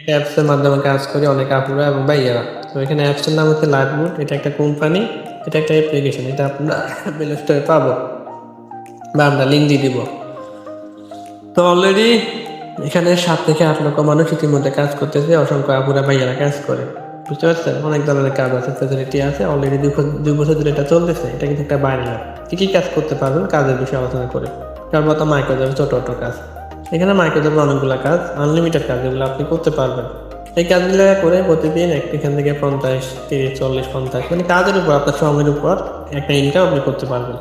অ্যাপসের মাধ্যমে কাজ করি অনেক আপুরা এবং ভাইয়ারা। তো এখানে অ্যাপসের নাম হচ্ছে লাইভবুট। এটা একটা কোম্পানি, এটা একটা অ্যাপ্লিকেশন। এটা আপনারা প্লে স্টোরে পাবো বা আমরা লিঙ্ক দিয়ে দিব। তো অলরেডি এখানে 7 থেকে 8 লক্ষ মানুষ ইতিমধ্যে কাজ করতেছে, অসংখ্য আপুরা ভাইয়ারা কাজ করে। বুঝতে পারছেন? অনেক ধরনের কাজ আছে, ফেসিলিটি আছে। অলরেডি 2 বছর ধরে এটা চলতেছে। এটা কিন্তু একটা ভাইরাল অ্যাপ। কি কাজ করতে পারবেন কাজের বিষয়ে আলোচনা করে। সর্বপ্রথম মাইক্রোজবের ছোট ছোট কাজ। এখানে মাইক্রোজবের অনেকগুলো কাজ, আনলিমিটেড কাজ, যেগুলো আপনি করতে পারবেন। এই কাজগুলো করে প্রতিদিন এখান থেকে 50, 30, 40, 50 মানে কাজের উপর, আপনার সময়ের উপর একটা ইনকাম আপনি করতে পারবেন।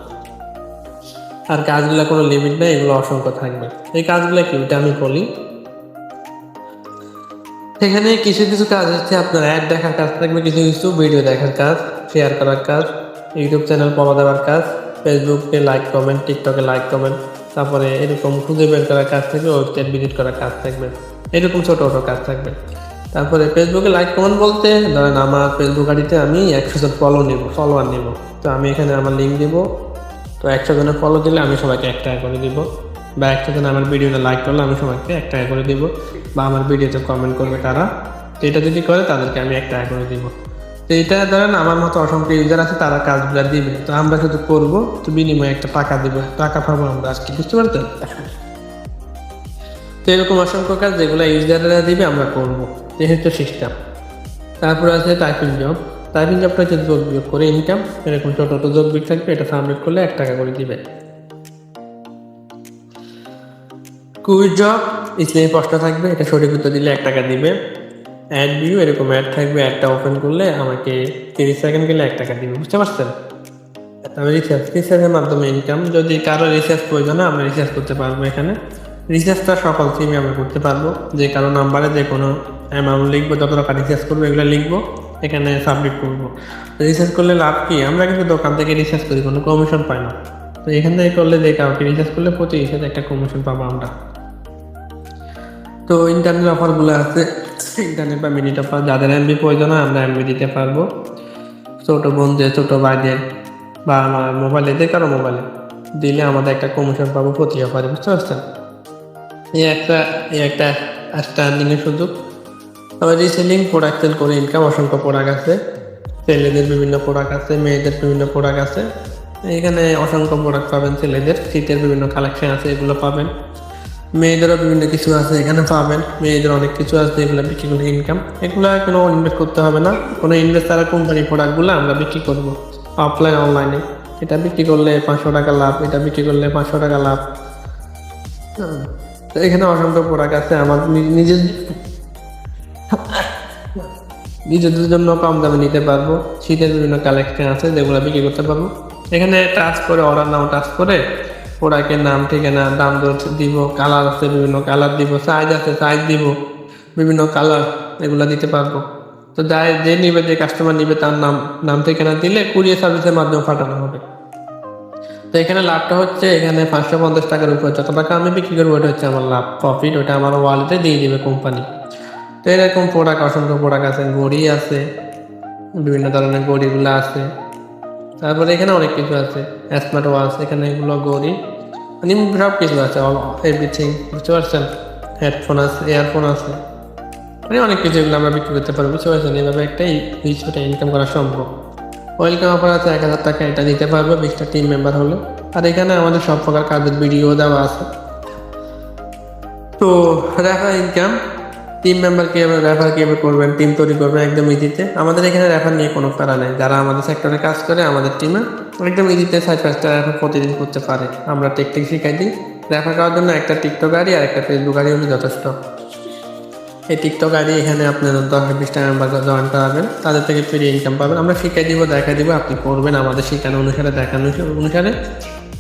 আর কাজগুলো কোনো লিমিট নেই, এগুলো অসংখ্য থাকবে। এই কাজগুলো কি ওটা আমি বলি। এখানে কিছু কিছু কাজ হচ্ছে আপনার অ্যাড দেখার কাজ থাকবে, কিছু কিছু ভিডিও দেখার কাজ, শেয়ার করার কাজ, ইউটিউব চ্যানেল ফলো দেওয়ার কাজ, ফেসবুকে লাইক কমেন্ট, টিকটকে লাইক কমেন্ট, তারপরে এরকম খুঁজে বের করার কাজ থাকবে, ওয়েবসাইট ভিজিট করার কাজ থাকবে, এরকম ছোটো ছোটো কাজ থাকবে। তারপরে ফেসবুকে লাইক কমেন্ট বলতে ধরেন আমার ফেসবুক আইডিতে আমি 100 জন ফলোয়ার নিব। তো আমি এখানে আমার লিঙ্ক দিব। তো 100 জনের ফলো দিলে আমি সবাইকে 1 টাকা করে দিব, বা 100 জন আমার ভিডিওতে লাইক করলে আমি সবাইকে 1 টাকা করে দিব, বা আমার ভিডিওতে কমেন্ট করবে তারা, তো এটা যদি করে তাদেরকে আমি 1 টাকা করে দিব। তো এটা ধরেন আমার মতো অসংখ্য ইউজার আছে, তারা কাজগুলো দিবে, তো আমরা শুধু করবো, তো বিনিময়ে একটা টাকা দিব, টাকা পাবো আমরা আজকে। বুঝতে পারতেন? তো এরকম অসংখ্য কাজ যেগুলো ইউজাররা দিবে আমরা করবো, যেহেতু সিস্টেম। তারপর আছে টাইপিং জব। টাইপিং জবটা হচ্ছে যোগ বিয়োগ করে ইনকাম। এরকম ছোট ছোট যোগ বিয়োগ থাকবে, এটা সাবমিট করলে 1 টাকা করে দিবে। কুইজ জব, ইসলামী প্রশ্ন থাকবে, এটা সঠিক উত্তর দিলে 1 টাকা দিবে। অ্যাড ভিউ, এরকম অ্যাড থাকবে, অ্যাডটা ওপেন করলে আমাকে 30 সেকেন্ড গেলে 1 টাকা দিবে। বুঝতে পারছেন? তবে রিসার্চের মাধ্যমে ইনকাম। যদি কারো রিসার্চ প্রয়োজন হয় আমরা রিসার্চ করতে পারবো। এখানে রিসার্চটা সকল সিমে আমরা করতে পারবো। যে কারো নাম্বারে যে কোনো অ্যামাউন্ট লিখবো, যত টাকা রিসার্চ করবো এগুলো লিখবো, এখানে সাবমিট করবো। রিসার্চ করলে লাভ কি? আমরা কিন্তু দোকান থেকে রিসার্চ করি, কোনো কমিশন পাই না। তো এখান থেকে করলে যে কাউকে রিসার্চ করলে প্রতি হিসেবে একটা কমিশন পাবো আমরা। তো ইন্টারনেট অফারগুলো আছে, ইন্টারনেট বা মিনিট অফার। যাদের এমবি প্রয়োজন হয় আমরা এমবি দিতে পারবো। ছোটো বোনদের, ছোটো ভাইদের বা আমার মোবাইলে, যে কারো মোবাইলে দিলে আমাদের একটা কমিশন পাবো প্রতি অফারে। বুঝতে পারছেন? একটা আর্নিংয়ের সুযোগ। আবার রিসেলিং, প্রোডাক্ট সেল করে ইনকাম। অসংখ্য প্রোডাক্ট আছে, ছেলেদের বিভিন্ন প্রোডাক্ট আছে, মেয়েদের বিভিন্ন প্রোডাক্ট আছে। এখানে অসংখ্য প্রোডাক্ট পাবেন। ছেলেদের শীতের বিভিন্ন কালেকশন আছে, এগুলো পাবেন। মেয়েদেরও বিভিন্ন কিছু আছে, এখানে পাবেন। মেয়েদের অনেক কিছু আছে, এগুলো বিক্রি করে ইনকাম। এগুলো কোনো ইনভেস্ট করতে হবে না, কোনো ইনভেস্ট ছাড়া কোম্পানি প্রোডাক্টগুলো আমরা বিক্রি করবো অফলাইন অনলাইনে। এটা বিক্রি করলে 500 টাকা লাভ, এটা বিক্রি করলে 500 টাকা লাভ। তো এখানে অসংখ্য প্রোডাক্ট আছে। আমার নিজেদের জন্য কম দামে নিতে পারবো। শীতের বিভিন্ন কালেকশন আছে যেগুলো বিক্রি করতে পারবো। এখানে টাচ করে, অর্ডার নাও টাচ করে প্রোডাক্টের নাম, ঠিকানা, দাম দর দিব, কালার আছে বিভিন্ন কালার দিব, সাইজ আছে সাইজ দিব, বিভিন্ন কালার এগুলো দিতে পারবো। তো যে নিবে, যে কাস্টমার নিবে তার নাম ঠিকানা দিলে কুরিয়ার সার্ভিসের মাধ্যমে পাঠানো হবে। তো এখানে লাভটা হচ্ছে, এখানে 550 টাকার উপরে যত টাকা আমি বিক্রি করবো ওটা হচ্ছে আমার লাভ, প্রফিট। ওটা আমার ওয়ালেটে দিয়ে দিবে কোম্পানি। তো এরকম প্রোডাক্ট, অসংখ্য প্রোডাক্ট আছে। ঘড়ি আছে, বিভিন্ন ধরনের ঘড়িগুলো আছে। তারপরে এখানে অনেক কিছু আছে, স্মার্ট ওয়াচ, এখানে এগুলো ঘড়ি মানে সব কিছু আছে, এভরিথিং। বুঝতে পারছেন? হেডফোন আছে, ইয়ারফোন আছে, মানে অনেক কিছু, এগুলো আমরা বিক্রি করতে পারবো। বুঝতে পারছেন? এইভাবে একটা ইনকাম করা সম্ভব। ওয়েলকাম অফার আছে 1000 টাকা, এটা দিতে পারবো 20টা টিম মেম্বার হলে। আর এখানে আমাদের সব প্রকার কাজের ভিডিও দেওয়া আছে। তো রেফার ইনকাম, টিম মেম্বার কীভাবে, রেফার কীভাবে করবেন, টিম তৈরি করবেন একদম ইজিতে। আমাদের এখানে রেফার নিয়ে কোনো প্যারা নেই। যারা আমাদের সেক্টরে কাজ করে আমাদের টিমে একদম ইজিতে 4-5টা রেফার প্রতিদিন করতে পারে। আমরা টেকনিক শিখাই দিই। রেফার করার জন্য একটা টিকটক আইডি আর একটা ফেসবুক আইডি হলে যথেষ্ট। এই টিকটক আইডি এখানে আপনার 10-20টা মেম্বার জয়েন করাবেন, তাদের থেকে ফ্রি ইনকাম পাবেন। আমরা শিখাই দিব, দেখাই দিব, আপনি করবেন আমাদের শিখানো অনুসারে, দেখানো অনুসারে,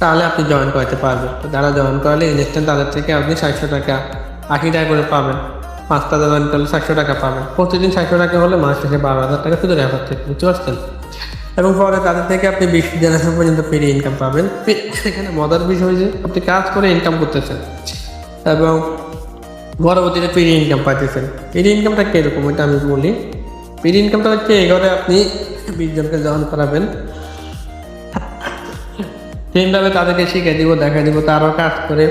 তাহলে আপনি জয়েন করাতে পারবেন। তো যারা জয়েন করালে ইনস্ট্যান্ট তাদের থেকে আপনি 700 টাকা, 80 টাকা করে পাবেন। 5টা জয়েন করলে 700 টাকা পাবেন। প্রতিদিন 700 টাকা হলে মাস শেষে 12,000 টাকা শুধু রেফার থেকে। বুঝতে পারছেন? এবং পরে তাদের থেকে আপনি 20 জেনারেশন পর্যন্ত ফ্রি ইনকাম পাবেন। এখানে মজার বিষয় যে আপনি কাজ করে ইনকাম করতেছেন এবং পরবর্তীতে ফ্রি ইনকাম পাইতেছেন। ফ্রি ইনকামটা কীরকম এটা আমি বলি। ফ্রি ইনকামটা হচ্ছে এঘরে আপনি 20 জনকে জয়েন করাবেন, সেমভাবে তাদেরকে শিখিয়ে দিব, দেখাই দিব, তারাও কাজ করে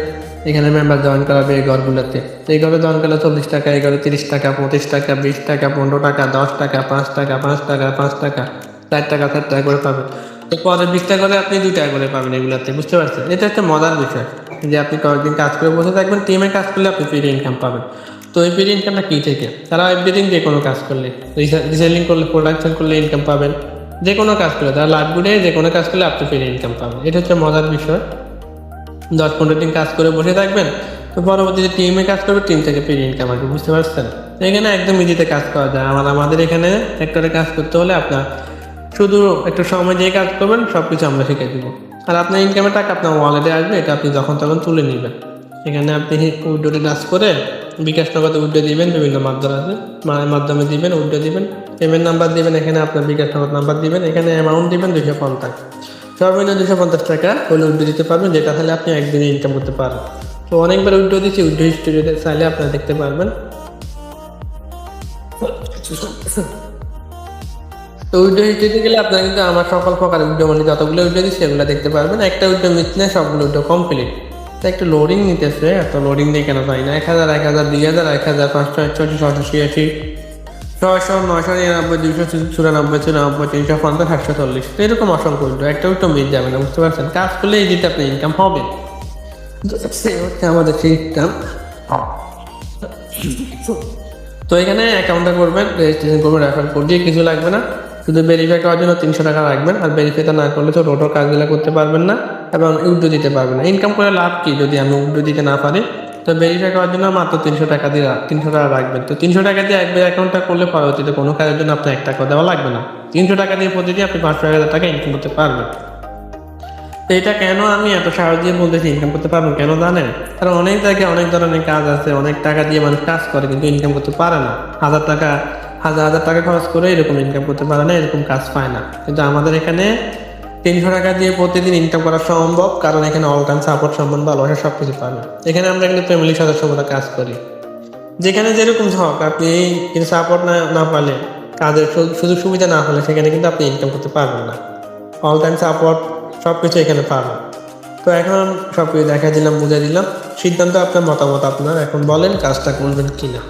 এখানে মেম্বার জয়েন করাবে এই ঘরগুলোতে। এই ঘরে জয়েন করলে 40 টাকা, এই ঘরে 30 টাকা, 25 টাকা, 20 টাকা, 15 টাকা, 10 টাকা, 5 টাকা, 5 টাকা, 5 টাকা, 4 টাকা, 4 টাকা করে পাবেন। তো পরে 20 টাকা করে আপনি 2 টাকা করে পাবেন এগুলাতে, বুঝতে পারছেন? এটা একটা মজার বিষয় যে আপনি কয়েকদিন কাজ করে বসে থাকবেন, টিমে কাজ করলে আপনি ফ্রি ইনকাম পাবেন। তো এই ফ্রি ইনকামটা কী থেকে? তারা এভরিথিং যে কোনো কাজ করলে, রিসেলিং করলে, প্রোডাকশন করলে ইনকাম পাবেন, যে কোনো কাজ করলে, তারা লাভ গুডে যে কোনো কাজ করলে আপনি ফ্রি ইনকাম পাবেন। এটা হচ্ছে মজার বিষয়। 10-15 দিন কাজ করে বসে থাকবেন, তো পরবর্তীতে টিমে কাজ করবে, টিম থেকে ফ্রি ইনকাম আসবে, বুঝতে পারছেন? এখানে একদম ইজিতে কাজ করা যায়। আমাদের এখানে সেক্টরে কাজ করতে হলে আপনার শুধু একটু সময় দিয়ে কাজ করবেন, সব কিছু আমরা শিখে দেবো। আর আপনার ইনকামের টাকা আপনার ওয়ালেটে আসবে, এটা আপনি যখন তখন তুলে নেবেন। এখানে আপনি উইড্রোতে কাজ করে বিকাশ নগদে উইড্রো দিবেন, বিভিন্ন মাধ্যম আছে, মাধ্যমে দিবেন, উইড্রো দিবেন, পেমেন্ট নাম্বার দিবেন, এখানে আপনার বিকাশ নগদ নাম্বার দিবেন, এখানে অ্যামাউন্ট দিবেন 250 টাকা, সর্বনিম্ন 250 টাকা হলে উইড্রো দিতে পারবেন, যেটা তাহলে আপনি একদিনে ইনকাম করতে পারবেন। তো অনেকবার উইড্রো দিচ্ছি, উইড্রো হিস্ট্রিতে চাইলে আপনারা দেখতে পারবেন। তো উইড্রো হিস্ট্রিতে গেলে আপনারা কিন্তু আমার সকল প্রকার উইড্রো মানে যতগুলো উইড্রো দিচ্ছি সেগুলো দেখতে পারবেন। একটা উইড্রো মিস নেই, সবগুলো উইড্রো কমপ্লিট। তো একটু লোডিং নিতেছে, এত লোডিং দিয়ে কেন পাই না? 1000, 1000, 2000, 1000, 500, 600, 686, 600, 999, 294, 94, 350, 740, তো এরকম অসংখ্য উইড্রো, একটা উইড্রো মিস যাবে না, বুঝতে পারছেন? কাজ করলে এই দিতে আপনি ইনকাম হবে, হচ্ছে আমাদের সিস্টেম। তো এখানে অ্যাকাউন্টটা করবেন, রেজিস্ট্রেশন করবেন, রেফার কোড দিয়ে কিছু লাগবে না, শুধু ভেরিফাই করার জন্য 300 টাকা রাখবেন। আর ভেরিফাইটা না করলে তো টোটাল কাজগুলো করতে পারবেন না এবং উইড্রো দিতে পারবেন না। ইনকাম করে লাভ কি যদি আমি উইড্রো দিতে না পারি? তো ভেরিফাই করার জন্য মাত্র 300 টাকা দিয়ে 300 টাকা রাখবেন। তো 300 টাকা দিয়ে একবার অ্যাকাউন্টটা করলে পরবর্তীতে কোনো কাজের জন্য আপনার 1 টাকা দেওয়া লাগবে না। 300 টাকা দিয়ে প্রতিদিন আপনি 500,000 টাকা ইনকাম করতে পারবেন। তো এটা কেন আমি এত সাহস দিয়ে বলতেছি ইনকাম করতে পারবেন, কেন জানেন? কারণ অনেক জায়গায় অনেক ধরনের কাজ আছে, অনেক টাকা দিয়ে মানুষ কাজ করে কিন্তু ইনকাম করতে পারে না। হাজার হাজার টাকা খরচ করে এরকম ইনকাম করতে পারে না, এরকম কাজ পায় না। কিন্তু আমাদের এখানে 300 টাকা দিয়ে প্রতিদিন ইনকাম করা সম্ভব, কারণ এখানে অল টাইম সাপোর্ট, সম্মান, ভালোবাসা সব কিছু পাবেন। এখানে আমরা কিন্তু ফ্যামিলির সদস্য মতো কাজ করি, যেখানে যেরকম হোক আপনি কিন্তু সাপোর্ট না পালে, কাজের সুযোগ সুবিধা না হলে সেখানে কিন্তু আপনি ইনকাম করতে পারবেন না। অল টাইম সাপোর্ট সব কিছু এখানে পাবেন। তো এখন সব কিছু দেখা দিলাম, বুঝে দিলাম, সিদ্ধান্ত আপনার, মতামত আপনার। এখন বলেন কাজটা করবেন কিনা।